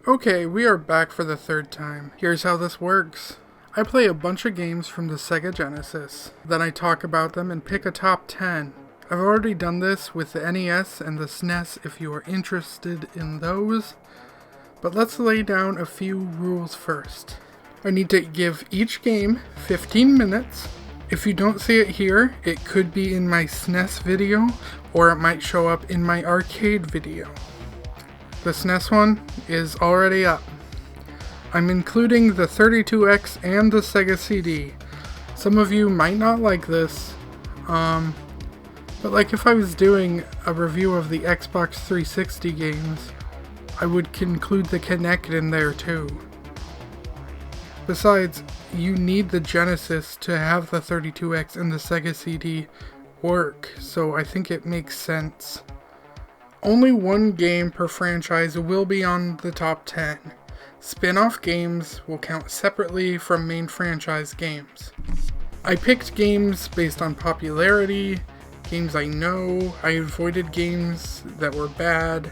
Okay, we are back for the third time. Here's how this works. I play a bunch of games from the Sega Genesis. Then I talk about them and pick a top 10. I've already done this with the NES and the SNES if you are interested in those. But let's lay down a few rules first. I need to give each game 15 minutes. If you don't see it here, it could be in my SNES video or it might show up in my arcade video. The SNES one is already up. I'm including the 32X and the Sega CD. Some of you might not like this, but like if I was doing a review of the Xbox 360 games, I would include the Kinect in there too. Besides, you need the Genesis to have the 32X and the Sega CD work, so I think it makes sense. Only one game per franchise will be on the top 10. Spin-off games will count separately from main franchise games. I picked games based on popularity, games I know. I avoided games that were bad.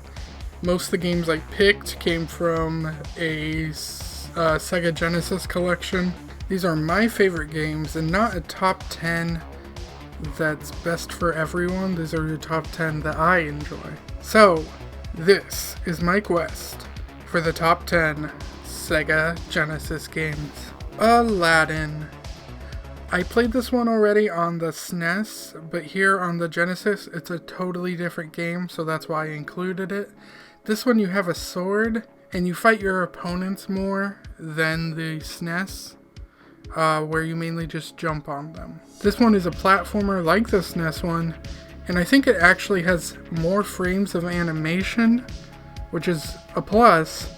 Most of the games I picked came from a Sega Genesis collection. These are my favorite games and not a top 10 that's best for everyone. These are the top 10 that I enjoy. So, this is my quest for the top 10 Sega Genesis games. Aladdin. I played this one already on the SNES, but here on the Genesis, it's a totally different game, so that's why I included it. This one you have a sword, and you fight your opponents more than the SNES, where you mainly just jump on them. This one is a platformer like the SNES one, and I think it actually has more frames of animation, which is a plus,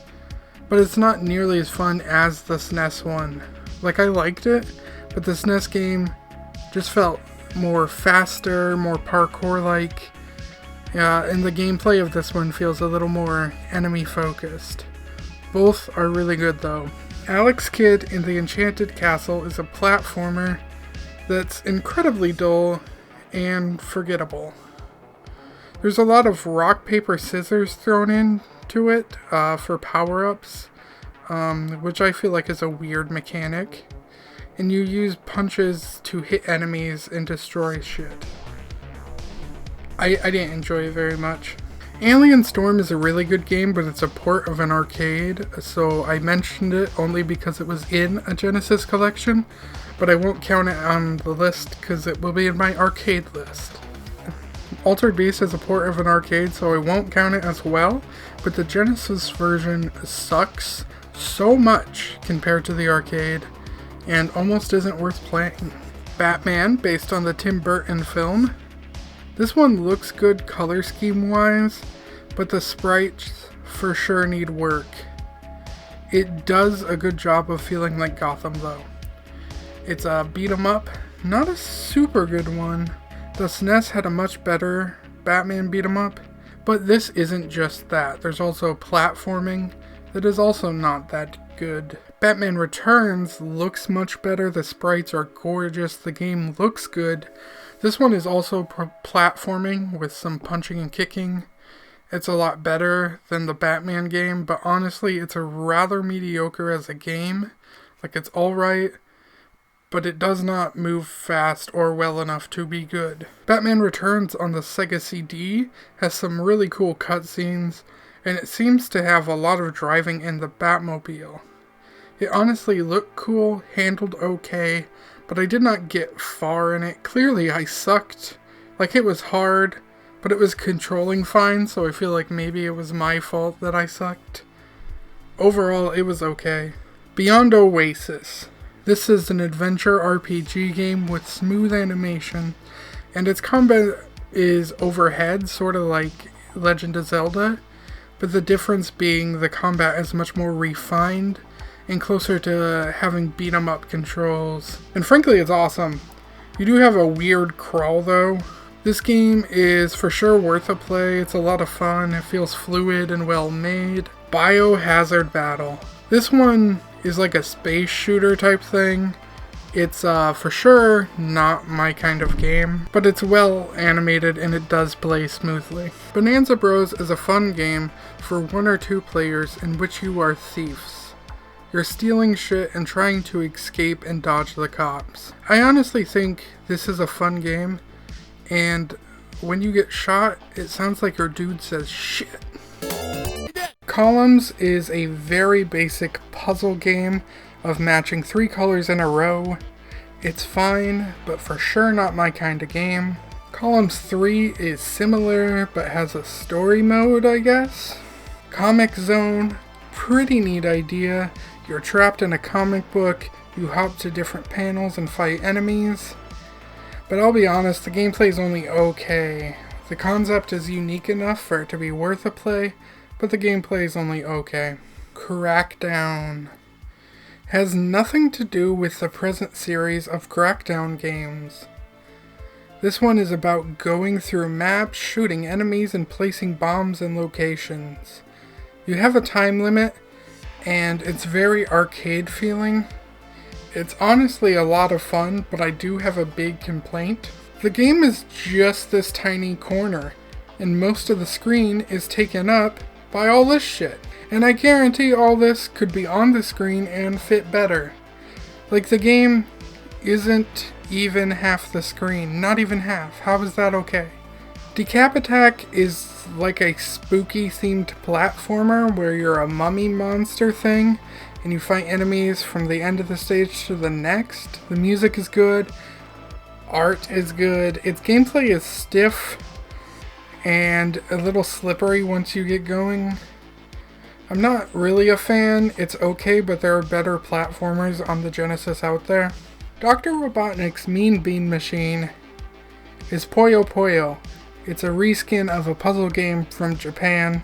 but it's not nearly as fun as the SNES one. Like, I liked it, but the SNES game just felt more faster, more parkour-like, and the gameplay of this one feels a little more enemy-focused. Both are really good though. Alex Kidd in the Enchanted Castle is a platformer that's incredibly dull and forgettable. There's a lot of rock, paper, scissors thrown into it for power-ups, which I feel like is a weird mechanic. And you use punches to hit enemies and destroy shit. I didn't enjoy it very much. Alien Storm is a really good game, but it's a port of an arcade, so I mentioned it only because it was in a Genesis collection, but I won't count it on the list because it will be in my arcade list. Altered Beast is a port of an arcade, so I won't count it as well, but the Genesis version sucks so much compared to the arcade, and almost isn't worth playing. Batman, based on the Tim Burton film. This one looks good color scheme wise, but the sprites for sure need work. It does a good job of feeling like Gotham though. It's a beat 'em up, not a super good one. The SNES had a much better Batman beat 'em up, but this isn't just that. There's also platforming that is also not that good. Batman Returns looks much better, the sprites are gorgeous, the game looks good. This one is also platforming with some punching and kicking. It's a lot better than the Batman game, but honestly it's a rather mediocre as a game. Like, it's alright, but it does not move fast or well enough to be good. Batman Returns on the Sega CD has some really cool cutscenes, and it seems to have a lot of driving in the Batmobile. It honestly looked cool, handled okay, but I did not get far in it. Clearly I sucked. Like, it was hard, but it was controlling fine, so I feel like maybe it was my fault that I sucked. Overall, it was okay. Beyond Oasis. This is an adventure RPG game with smooth animation, and its combat is overhead, sort of like Legend of Zelda, but the difference being the combat is much more refined and closer to having beat-em-up controls. And frankly, it's awesome. You do have a weird crawl though. This game is for sure worth a play. It's a lot of fun. It feels fluid and well made. Biohazard Battle. This one is like a space shooter type thing, It's for sure not my kind of game, but it's well animated and it does play smoothly. Bonanza Bros is a fun game for 1 or 2 players in which you are thieves. You're stealing shit and trying to escape and dodge the cops. I honestly think this is a fun game, and when you get shot, it sounds like your dude says shit. Columns is a very basic puzzle game of matching 3 colors in a row. It's fine, but for sure not my kind of game. Columns 3 is similar, but has a story mode, I guess. Comic Zone, pretty neat idea. You're trapped in a comic book, you hop to different panels and fight enemies. But I'll be honest, the gameplay is only okay. The concept is unique enough for it to be worth a play, but the gameplay is only okay. Crackdown has nothing to do with the present series of Crackdown games. This one is about going through maps, shooting enemies, and placing bombs in locations. You have a time limit, and it's very arcade feeling. It's honestly a lot of fun, but I do have a big complaint. The game is just this tiny corner, and most of the screen is taken up by all this shit. And I guarantee all this could be on the screen and fit better. Like, the game isn't even half the screen. Not even half. How is that okay? Decap Attack is like a spooky themed platformer where you're a mummy monster thing and you fight enemies from the end of the stage to the next. The music is good. Art is good. Its gameplay is stiff and a little slippery once you get going. I'm not really a fan. It's okay, but there are better platformers on the Genesis out there. Dr. Robotnik's Mean Bean Machine is Puyo Puyo. It's a reskin of a puzzle game from Japan.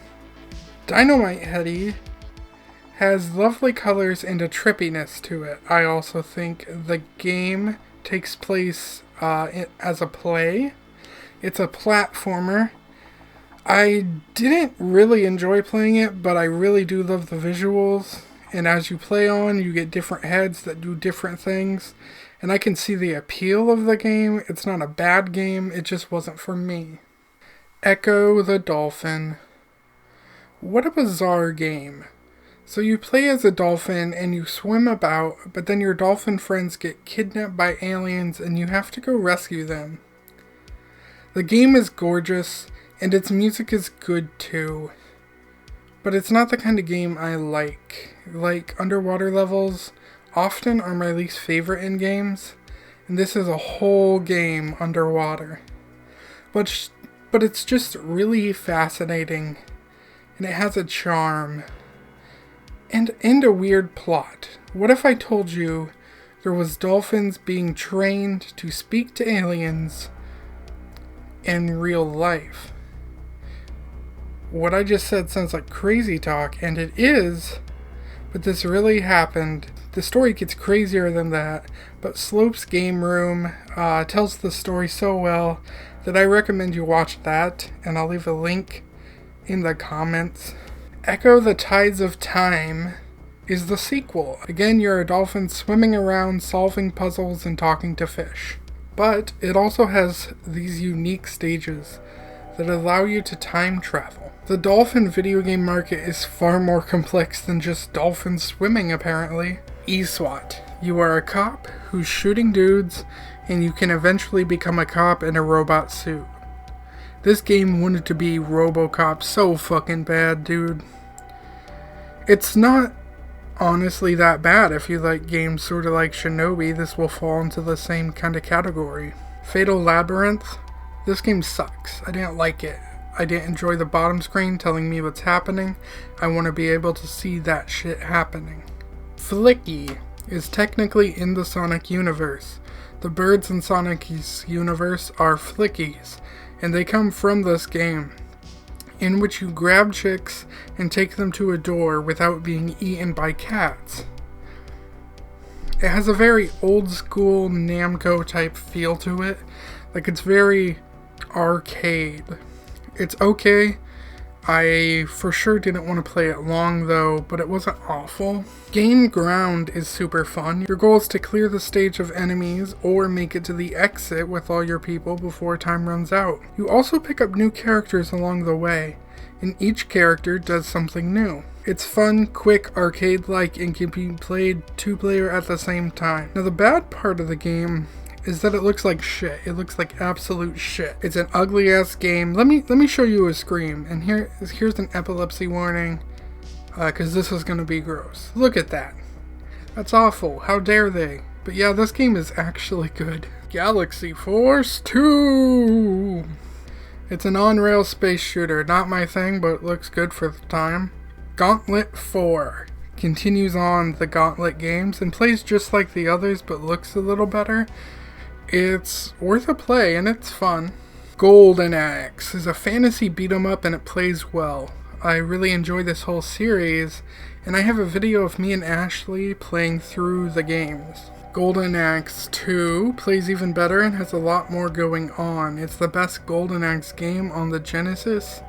Dynamite Heady has lovely colors and a trippiness to it. I also think the game takes place as a play. It's a platformer. I didn't really enjoy playing it, but I really do love the visuals. And as you play on, you get different heads that do different things. And I can see the appeal of the game. It's not a bad game, it just wasn't for me. Echo the Dolphin. What a bizarre game. So you play as a dolphin and you swim about, but then your dolphin friends get kidnapped by aliens and you have to go rescue them. The game is gorgeous. And its music is good too. But it's not the kind of game I like. Like, underwater levels often are my least favorite in games. And this is a whole game underwater. But it's just really fascinating. And it has a charm. And a weird plot. What if I told you there was dolphins being trained to speak to aliens in real life? What I just said sounds like crazy talk, and it is, but this really happened. The story gets crazier than that, but Slope's Game Room tells the story so well that I recommend you watch that, and I'll leave a link in the comments. Echo the Tides of Time is the sequel. Again, you're a dolphin swimming around, solving puzzles, and talking to fish. But it also has these unique stages that allow you to time travel. The dolphin video game market is far more complex than just dolphins swimming, apparently. eSWAT. You are a cop who's shooting dudes, and you can eventually become a cop in a robot suit. This game wanted to be Robocop so fucking bad, dude. It's not honestly that bad. If you like games sort of like Shinobi, this will fall into the same kind of category. Fatal Labyrinth. This game sucks. I didn't like it. I didn't enjoy the bottom screen telling me what's happening. I want to be able to see that shit happening. Flicky is technically in the Sonic universe. The birds in Sonic's universe are flickies, and they come from this game, in which you grab chicks and take them to a door without being eaten by cats. It has a very old school Namco type feel to it. Like, it's very arcade. It's okay. I for sure didn't want to play it long though, but it wasn't awful. Gain ground is super fun. Your goal is to clear the stage of enemies or make it to the exit with all your people before time runs out. You also pick up new characters along the way, and each character does something new. It's fun, quick, arcade-like, and can be played 2-player at the same time. Now the bad part of the game is that it looks like shit. It looks like absolute shit. It's an ugly ass game. Let me show you a screen, and here's an epilepsy warning, because this is gonna be gross. Look at that. That's awful. How dare they? But yeah, this game is actually good. Galaxy Force 2. It's an on-rail space shooter. Not my thing, but it looks good for the time. Gauntlet 4 continues on the Gauntlet games and plays just like the others, but looks a little better. It's worth a play, and it's fun. Golden Axe is a fantasy beat-em-up, and it plays well. I really enjoy this whole series, and I have a video of me and Ashley playing through the games. Golden Axe 2 plays even better and has a lot more going on. It's the best Golden Axe game on the Genesis.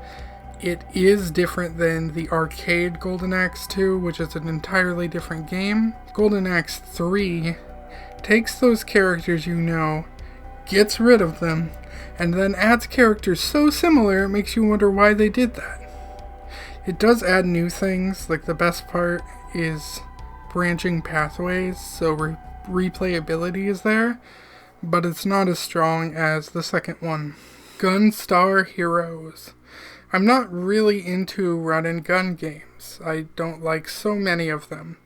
It is different than the arcade Golden Axe 2, which is an entirely different game. Golden Axe 3 takes those characters you know, gets rid of them, and then adds characters so similar it makes you wonder why they did that. It does add new things, like the best part is branching pathways, so replayability is there, but it's not as strong as the second one. Gunstar Heroes. I'm not really into run and gun games. I don't like so many of them.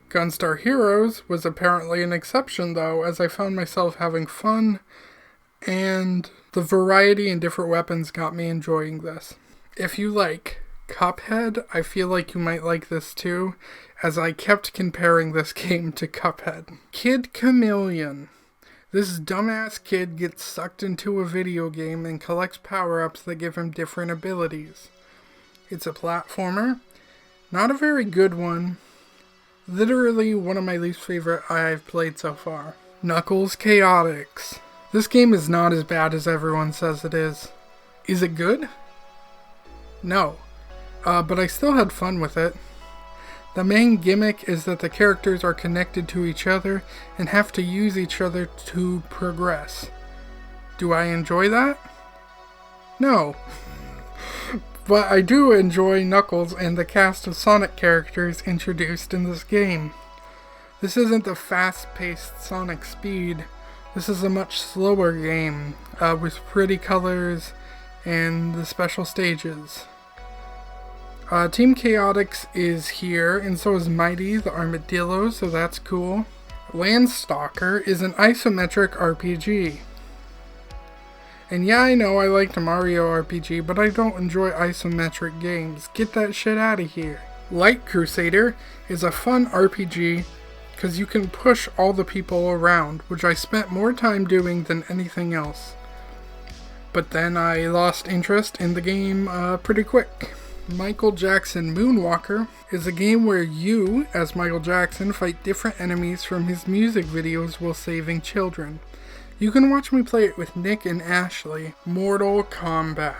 Gunstar Heroes was apparently an exception though, as I found myself having fun, and the variety and different weapons got me enjoying this. If you like Cuphead, I feel like you might like this too, as I kept comparing this game to Cuphead. Kid Chameleon. This dumbass kid gets sucked into a video game and collects power-ups that give him different abilities. It's a platformer, not a very good one. Literally one of my least favorite I've played so far. Knuckles Chaotix. This game is not as bad as everyone says it is. Is it good? No. But I still had fun with it. The main gimmick is that the characters are connected to each other and have to use each other to progress. Do I enjoy that? No. But I do enjoy Knuckles and the cast of Sonic characters introduced in this game. This isn't the fast-paced Sonic speed. This is a much slower game, with pretty colors and the special stages. Team Chaotix is here, and so is Mighty the Armadillo, so that's cool. Landstalker is an isometric RPG. And yeah, I know I liked Mario RPG, but I don't enjoy isometric games. Get that shit out of here. Light Crusader is a fun RPG because you can push all the people around, which I spent more time doing than anything else. But then I lost interest in the game pretty quick. Michael Jackson Moonwalker is a game where you, as Michael Jackson, fight different enemies from his music videos while saving children. You can watch me play it with Nick and Ashley. Mortal Kombat.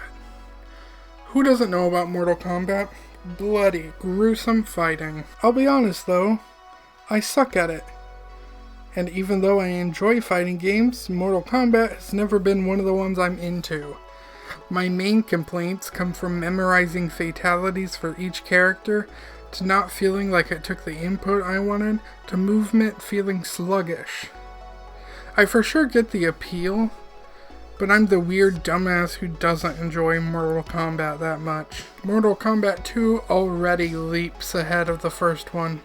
Who doesn't know about Mortal Kombat? Bloody, gruesome fighting. I'll be honest though, I suck at it. And even though I enjoy fighting games, Mortal Kombat has never been one of the ones I'm into. My main complaints come from memorizing fatalities for each character, to not feeling like it took the input I wanted, to movement feeling sluggish. I for sure get the appeal, but I'm the weird dumbass who doesn't enjoy Mortal Kombat that much. Mortal Kombat 2 already leaps ahead of the first one,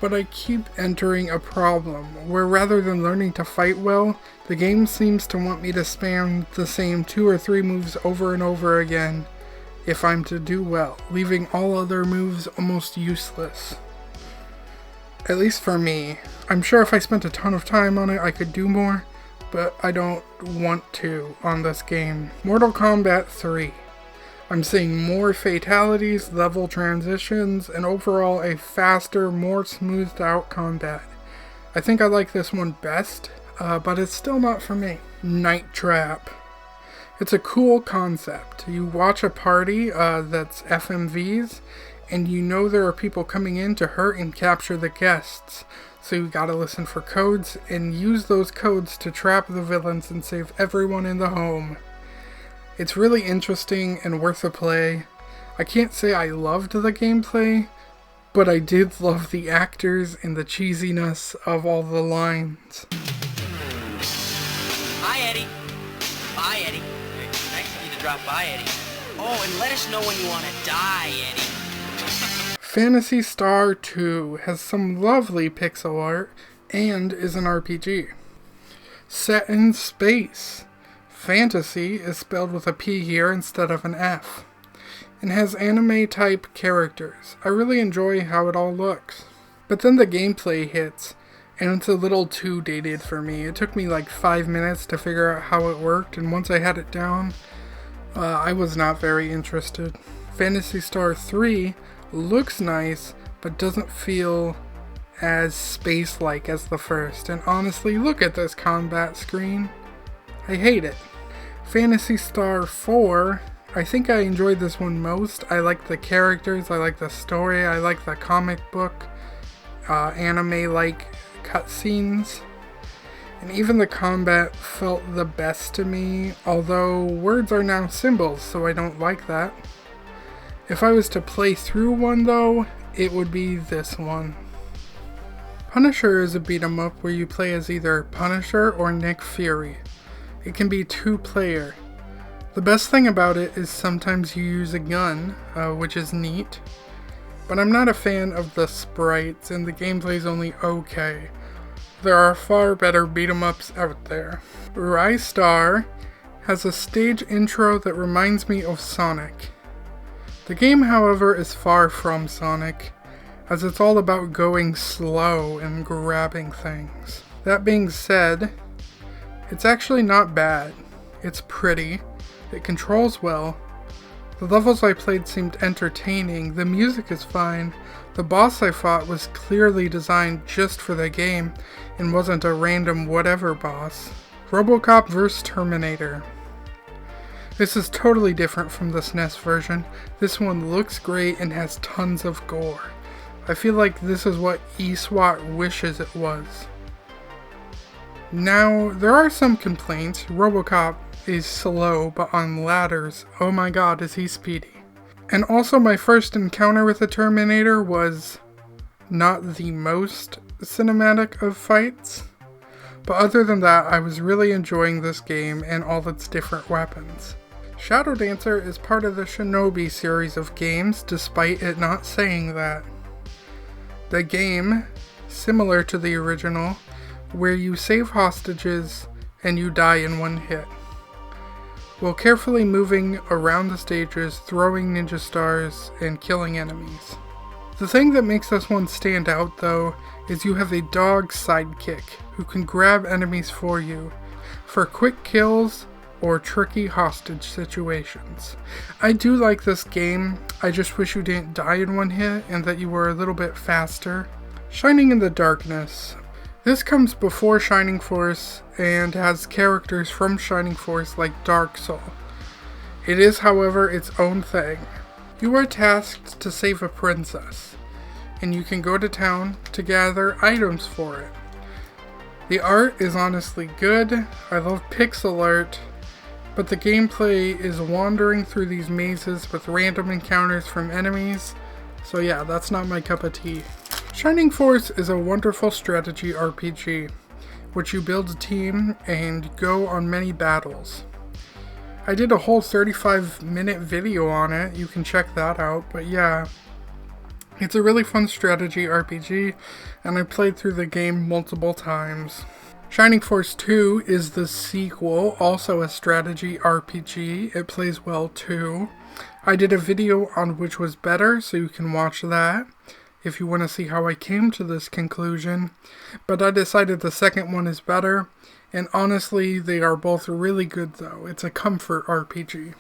but I keep entering a problem where rather than learning to fight well, the game seems to want me to spam the same 2 or 3 moves over and over again if I'm to do well, leaving all other moves almost useless. At least for me. I'm sure if I spent a ton of time on it I could do more, but I don't want to on this game. Mortal Kombat 3. I'm seeing more fatalities, level transitions, and overall a faster, more smoothed out combat. I think I like this one best, but it's still not for me. Night Trap. It's a cool concept. You watch a party that's FMVs, and you know there are people coming in to hurt and capture the guests. So you gotta listen for codes and use those codes to trap the villains and save everyone in the home. It's really interesting and worth a play. I can't say I loved the gameplay, but I did love the actors and the cheesiness of all the lines. Hi, Eddie. Bye, Eddie. Nice of you to drop by, Eddie. Oh, and let us know when you want to die, Eddie. Phantasy Star 2 has some lovely pixel art and is an RPG. Set in space. Fantasy is spelled with a P here instead of an F. And has anime-type characters. I really enjoy how it all looks. But then the gameplay hits, and it's a little too dated for me. It took me like 5 minutes to figure out how it worked, and once I had it down, I was not very interested. Phantasy Star 3 looks nice, but doesn't feel as space-like as the first. And honestly, look at this combat screen. I hate it. Phantasy Star 4, I think I enjoyed this one most. I like the characters, I like the story, I like the comic book, anime-like cutscenes. And even the combat felt the best to me, although words are now symbols, so I don't like that. If I was to play through one though, it would be this one. Punisher is a beat 'em up where you play as either Punisher or Nick Fury. It can be 2-player. The best thing about it is sometimes you use a gun, which is neat, but I'm not a fan of the sprites and the gameplay's only okay. There are far better beat 'em ups out there. Rise Star has a stage intro that reminds me of Sonic. The game, however, is far from Sonic, as it's all about going slow and grabbing things. That being said, it's actually not bad. It's pretty, it controls well, the levels I played seemed entertaining, the music is fine, the boss I fought was clearly designed just for the game and wasn't a random whatever boss. Robocop vs. Terminator. This is totally different from the SNES version. This one looks great and has tons of gore. I feel like this is what eSWAT wishes it was. Now, there are some complaints. Robocop is slow, but on ladders, oh my god, is he speedy. And also my first encounter with the Terminator was not the most cinematic of fights. But other than that, I was really enjoying this game and all its different weapons. Shadow Dancer is part of the Shinobi series of games, despite it not saying that. The game, similar to the original, where you save hostages and you die in one hit, while carefully moving around the stages, throwing ninja stars, and killing enemies. The thing that makes this one stand out, though, is you have a dog sidekick who can grab enemies for you for quick kills or tricky hostage situations. I do like this game, I just wish you didn't die in one hit and that you were a little bit faster. Shining in the Darkness. This comes before Shining Force and has characters from Shining Force like Dark Soul. It is, however, its own thing. You are tasked to save a princess, and you can go to town to gather items for it. The art is honestly good, I love pixel art, but the gameplay is wandering through these mazes with random encounters from enemies, so yeah, that's not my cup of tea. Shining Force is a wonderful strategy RPG, which you build a team and go on many battles. I did a whole 35-minute video on it, you can check that out, but yeah. It's a really fun strategy RPG, and I played through the game multiple times. Shining Force 2 is the sequel, also a strategy RPG. It plays well too. I did a video on which was better, so you can watch that if you want to see how I came to this conclusion. But I decided the second one is better, and honestly, they are both really good though. It's a comfort RPG.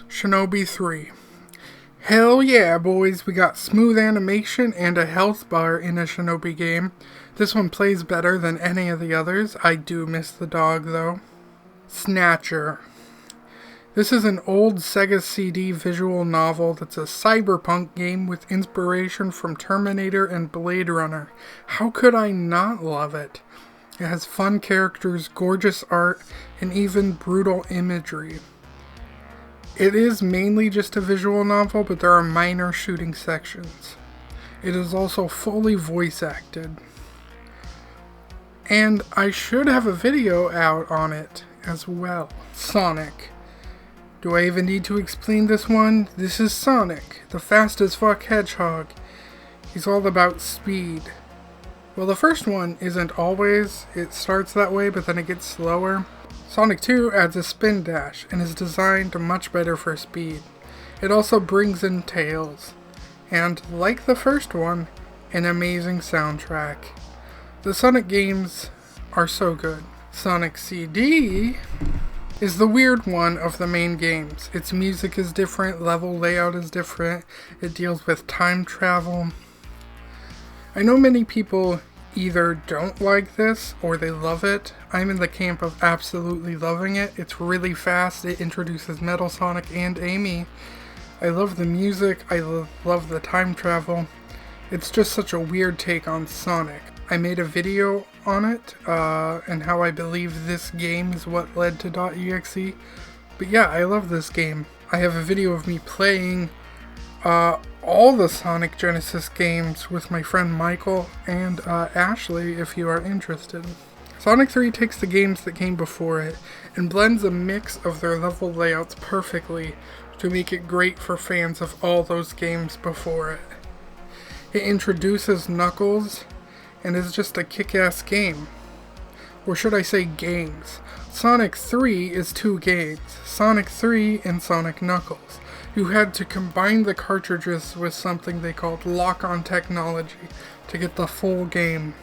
Shinobi 3. Hell yeah, boys, we got smooth animation and a health bar in a Shinobi game. This one plays better than any of the others. I do miss the dog, though. Snatcher. This is an old Sega CD visual novel that's a cyberpunk game with inspiration from Terminator and Blade Runner. How could I not love it? It has fun characters, gorgeous art, and even brutal imagery. It is mainly just a visual novel, but there are minor shooting sections. It is also fully voice acted. And I should have a video out on it as well. Sonic. Do I even need to explain this one? This is Sonic, the fast as fuck hedgehog. He's all about speed. Well, the first one isn't always. It starts that way, but then it gets slower. Sonic 2 adds a spin dash and is designed much better for speed. It also brings in Tails. And, like the first one, an amazing soundtrack. The Sonic games are so good. Sonic CD is the weird one of the main games. Its music is different, level layout is different, it deals with time travel. I know many people either don't like this or they love it. I'm in the camp of absolutely loving it. It's really fast, it introduces Metal Sonic and Amy. I love the music, I love the time travel. It's just such a weird take on Sonic. I made a video on it, and how I believe this game is what led to .exe. But yeah, I love this game. I have a video of me playing all the Sonic Genesis games with my friend Michael and Ashley, if you are interested. Sonic 3 takes the games that came before it and blends a mix of their level layouts perfectly to make it great for fans of all those games before it. It introduces Knuckles and is just a kick-ass game. Or should I say games. Sonic 3 is two games, Sonic 3 and Sonic Knuckles. You had to combine the cartridges with something they called lock-on technology to get the full game.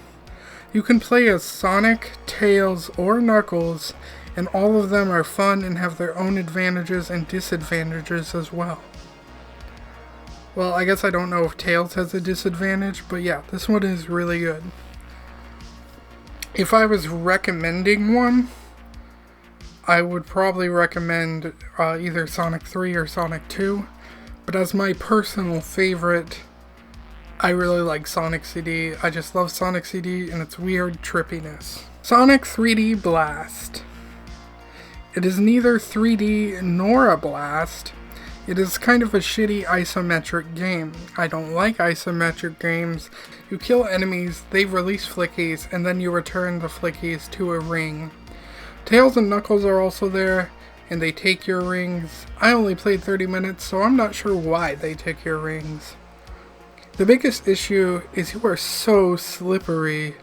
You can play as Sonic, Tails, or Knuckles, and all of them are fun and have their own advantages and disadvantages as well. Well, I guess I don't know if Tails has a disadvantage, but yeah, this one is really good. If I was recommending one, I would probably recommend either Sonic 3 or Sonic 2, but as my personal favorite, I really like Sonic CD. I just love Sonic CD and its weird trippiness. Sonic 3D Blast. It is neither 3D nor a blast. It is kind of a shitty isometric game. I don't like isometric games. You kill enemies, they release flickies, and then you return the flickies to a ring. Tails and Knuckles are also there, and they take your rings. I only played 30 minutes, so I'm not sure why they take your rings. The biggest issue is you are so slippery,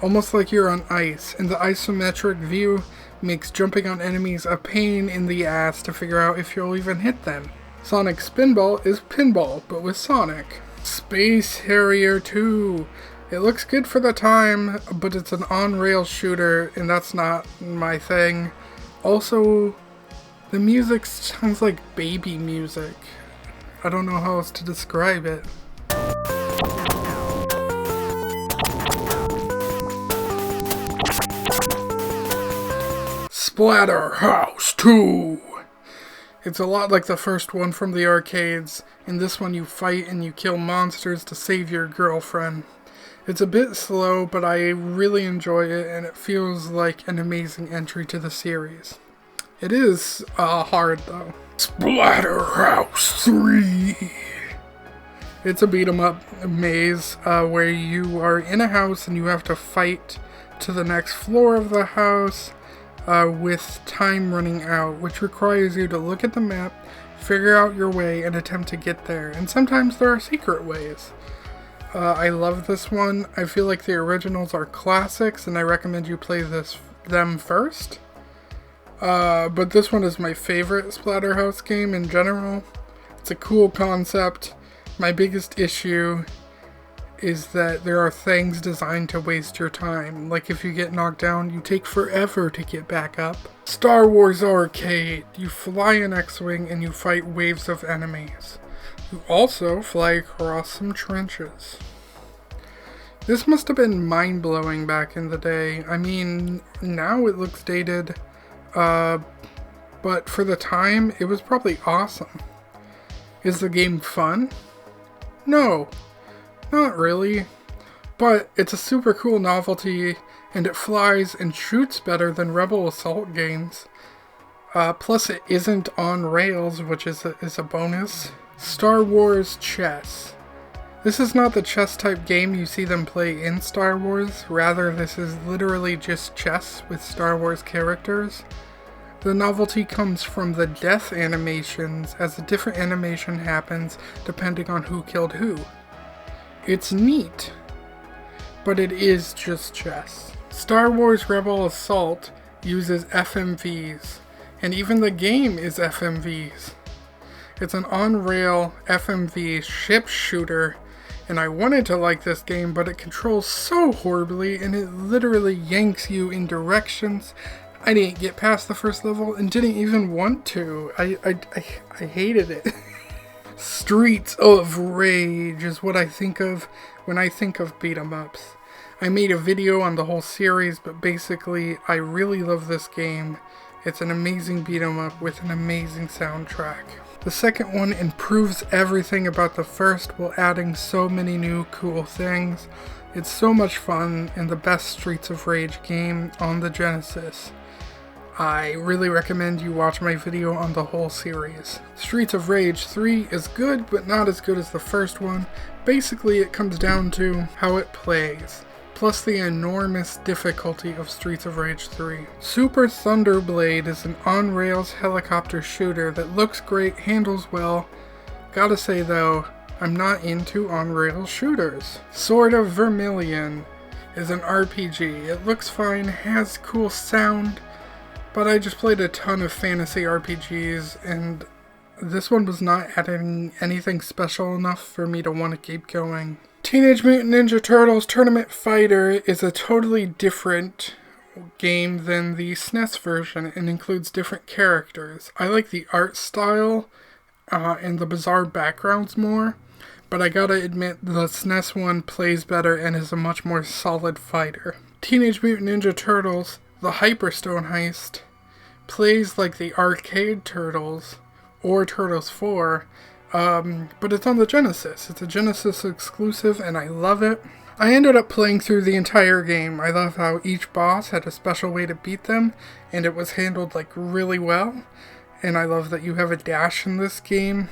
almost like you're on ice, and the isometric view makes jumping on enemies a pain in the ass to figure out if you'll even hit them. Sonic Spinball is pinball, but with Sonic. Space Harrier 2. It looks good for the time, but it's an on-rail shooter, and that's not my thing. Also, the music sounds like baby music. I don't know how else to describe it. Splatterhouse 2. It's a lot like the first one from the arcades. In this one you fight and you kill monsters to save your girlfriend. It's a bit slow, but I really enjoy it and it feels like an amazing entry to the series. It is hard though. Splatterhouse 3. It's a beat 'em up maze where you are in a house and you have to fight to the next floor of the house with time running out, which requires you to look at the map, figure out your way, and attempt to get there. And sometimes there are secret ways. I love this one. I feel like the originals are classics, and I recommend you play them first. But this one is my favorite Splatterhouse game in general. It's a cool concept. My biggest issue is that there are things designed to waste your time. Like if you get knocked down, you take forever to get back up. Star Wars Arcade. You fly an X-Wing and you fight waves of enemies. You also fly across some trenches. This must have been mind-blowing back in the day. I mean, now it looks dated, but but for the time, it was probably awesome. Is the game fun? No, not really. But it's a super cool novelty, and it flies and shoots better than Rebel Assault games. Plus it isn't on rails, which is a bonus. Star Wars Chess. This is not the chess type game you see them play in Star Wars, rather this is literally just chess with Star Wars characters. The novelty comes from the death animations, as a different animation happens depending on who killed who. It's neat, but it is just chess. Star Wars Rebel Assault uses FMVs, and even the game is FMVs. It's an on-rail FMV ship shooter, and I wanted to like this game, but it controls so horribly, and it literally yanks you in directions. I didn't get past the first level, and didn't even want to. I hated it. Streets of Rage is what I think of when I think of beat-em-ups. I made a video on the whole series, but basically, I really love this game. It's an amazing beat-em-up with an amazing soundtrack. The second one improves everything about the first while adding so many new cool things. It's so much fun and the best Streets of Rage game on the Genesis. I really recommend you watch my video on the whole series. Streets of Rage 3 is good, but not as good as the first one. Basically, it comes down to how it plays, plus the enormous difficulty of Streets of Rage 3. Super Thunderblade is an on-rails helicopter shooter that looks great, handles well. Gotta say though, I'm not into on-rails shooters. Sword of Vermilion is an RPG. It looks fine, has cool sound, but I just played a ton of fantasy RPGs, and this one was not adding anything special enough for me to want to keep going. Teenage Mutant Ninja Turtles Tournament Fighter is a totally different game than the SNES version and includes different characters. I like the art style and the bizarre backgrounds more, but I gotta admit the SNES one plays better and is a much more solid fighter. Teenage Mutant Ninja Turtles The Hyperstone Heist plays like the arcade Turtles or Turtles 4, but it's on the Genesis. It's a Genesis exclusive and I love it. I ended up playing through the entire game. I love how each boss had a special way to beat them and it was handled like really well. And I love that you have a dash in this game,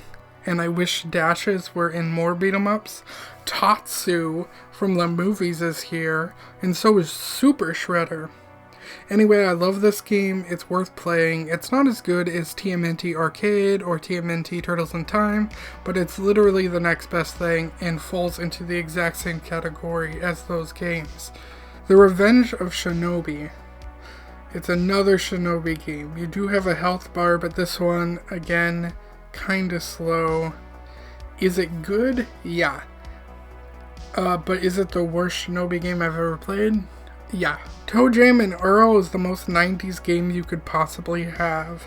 and I wish dashes were in more beat-em-ups. Tatsu from the movies is here, and so is Super Shredder. Anyway, I love this game. It's worth playing. It's not as good as TMNT Arcade or TMNT Turtles in Time, but it's literally the next best thing and falls into the exact same category as those games. The Revenge of Shinobi. It's another Shinobi game. You do have a health bar, but this one, again, kinda slow. Is it good? Yeah. But is it the worst Shinobi game I've ever played? Yeah. Toe Jam and Earl is the most 90s game you could possibly have.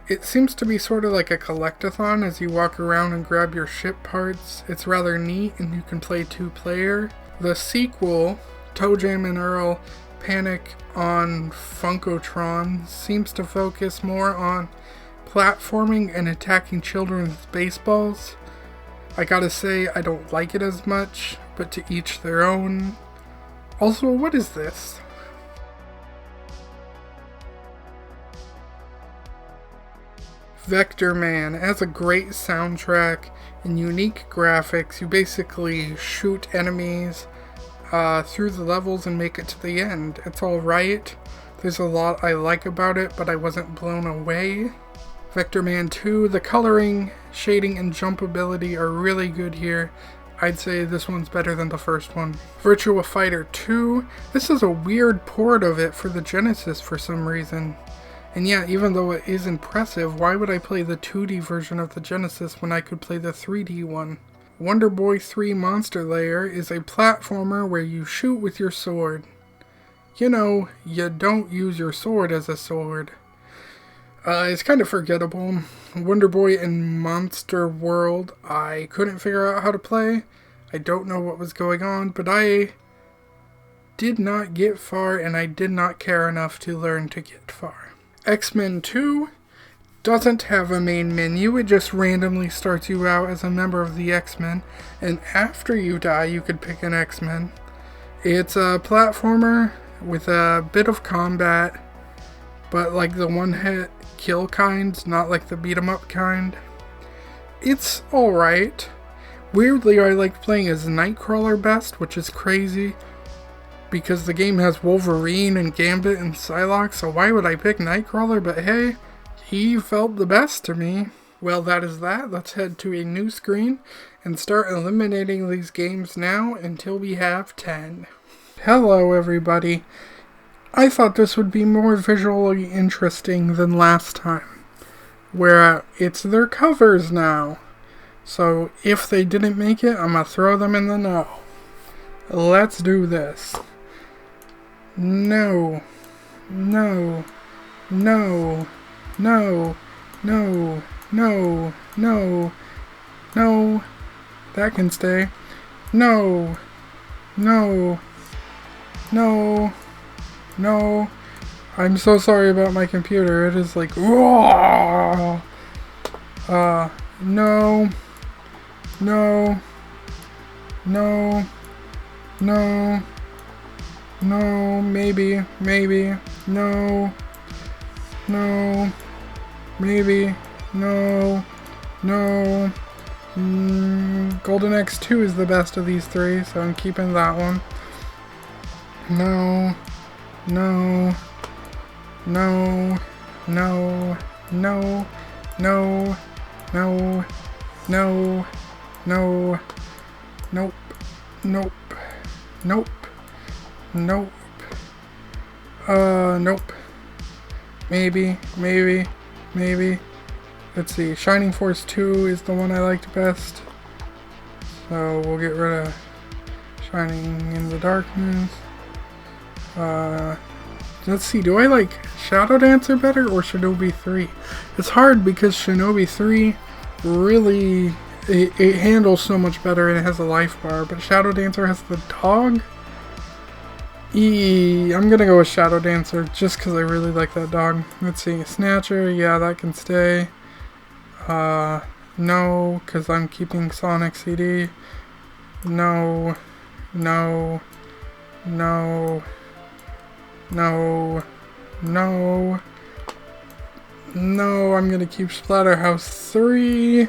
It seems to be sort of like a collectathon as you walk around and grab your ship parts. It's rather neat and you can play 2-player. The sequel, Toe Jam and Earl Panic on Funkotron, seems to focus more on platforming and attacking children with baseballs. I gotta say, I don't like it as much, but to each their own. Also, what is this? Vector Man has a great soundtrack and unique graphics. You basically shoot enemies through the levels and make it to the end. It's alright. There's a lot I like about it, but I wasn't blown away. Vector Man 2, the coloring, shading, and jumpability are really good here. I'd say this one's better than the first one. Virtua Fighter 2, this is a weird port of it for the Genesis for some reason. And yeah, even though it is impressive, why would I play the 2D version of the Genesis when I could play the 3D one? Wonder Boy 3 Monster Lair is a platformer where you shoot with your sword. You know, you don't use your sword as a sword. It's kind of forgettable. Wonder Boy and Monster World, I couldn't figure out how to play. I don't know what was going on, but I did not get far and I did not care enough to learn to get far. X-Men 2 doesn't have a main menu. It just randomly starts you out as a member of the X-Men, and after you die you could pick an X-Men. It's a platformer with a bit of combat, but like the one-hit kill kind, not like the beat-em-up kind. It's alright. Weirdly, I like playing as Nightcrawler best, which is crazy, because the game has Wolverine and Gambit and Psylocke, so why would I pick Nightcrawler? But hey, he felt the best to me. Well, that is that. Let's head to a new screen and start eliminating these games now until we have 10. Hello, everybody. I thought this would be more visually interesting than last time, where it's their covers now. So if they didn't make it, I'm gonna throw them in the know. Let's do this. No. No. No. No. No. No. No. No. That can stay. No. No. No. No. I'm so sorry about my computer. It is like, no. No. No. No. No. Maybe. No. No. Maybe. No. No. Golden X2 is the best of these three, so I'm keeping that one. No. No. No. No. No. No. No. No. No. Nope. Nope. Nope. Nope. Nope. Maybe. Let's see. Shining Force 2 is the one I liked best. So we'll get rid of Shining in the Darkness. Let's see. Do I like Shadow Dancer better or Shinobi 3? It's hard because Shinobi 3 really... It handles so much better and it has a life bar, but Shadow Dancer has the dog? I'm gonna go with Shadow Dancer just because I really like that dog. Let's see, Snatcher, yeah, that can stay. No, because I'm keeping Sonic CD. No. No. No. No. No. No, I'm gonna keep Splatterhouse 3.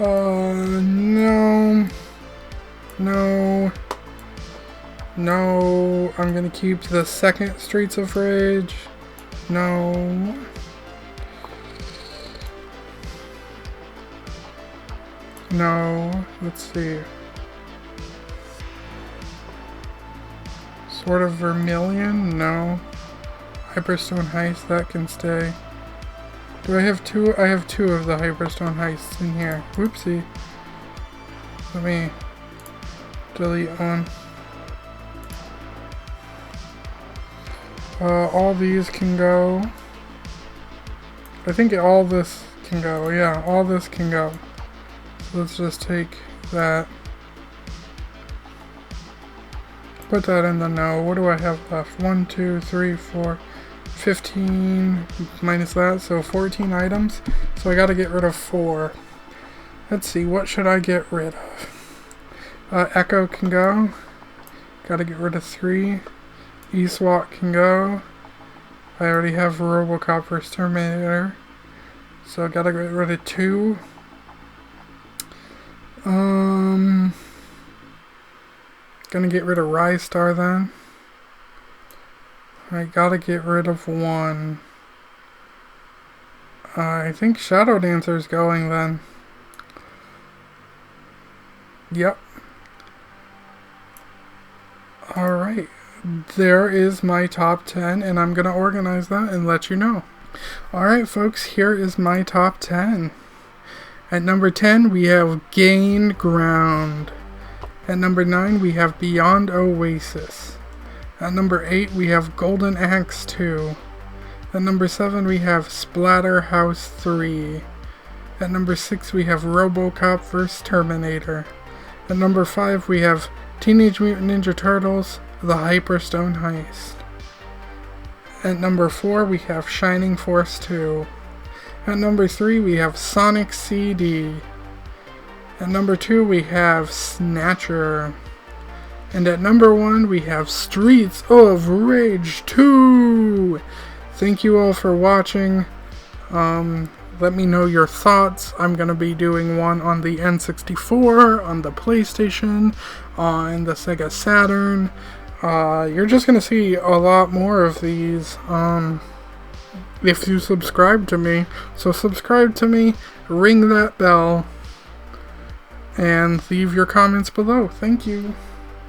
No. No. No. I'm gonna keep the second Streets of Rage. No. No. Let's see. Sword of Vermilion? No. Hyperstone Heist, that can stay. Do I have two? I have two of the Hyperstone Heists in here. Whoopsie. Let me delete one. All these can go. I think all this can go. Yeah, all this can go. So let's just take that. Put that in the no. What do I have left? 1, 2, 3, 4, 15 minus that, so 14 items. So I gotta get rid of 4. Let's see, what should I get rid of? Echo can go. Gotta get rid of 3. E-SWAT can go. I already have Robocop vs. Terminator. So I gotta get rid of 2. Gonna get rid of Rise Star then. I gotta get rid of 1. I think Shadow Dancer's going then. Yep. Alright. There is my top 10, and I'm gonna organize that and let you know. Alright folks, here is my top 10. At number 10 we have Gain Ground. At number 9 we have Beyond Oasis. At number 8 we have Golden Axe 2. At number 7 we have Splatterhouse 3. At number 6 we have Robocop vs. Terminator. At number 5 we have Teenage Mutant Ninja Turtles, The Hyperstone Heist. At number 4 we have Shining Force 2. At number 3, we have Sonic CD. At number 2, we have Snatcher. And at number 1, we have Streets of Rage 2. Thank you all for watching. Let me know your thoughts. I'm going to be doing one on the N64, on the PlayStation, on the Sega Saturn. You're just going to see a lot more of these if you subscribe to me. So subscribe to me, ring that bell, and leave your comments below. Thank you.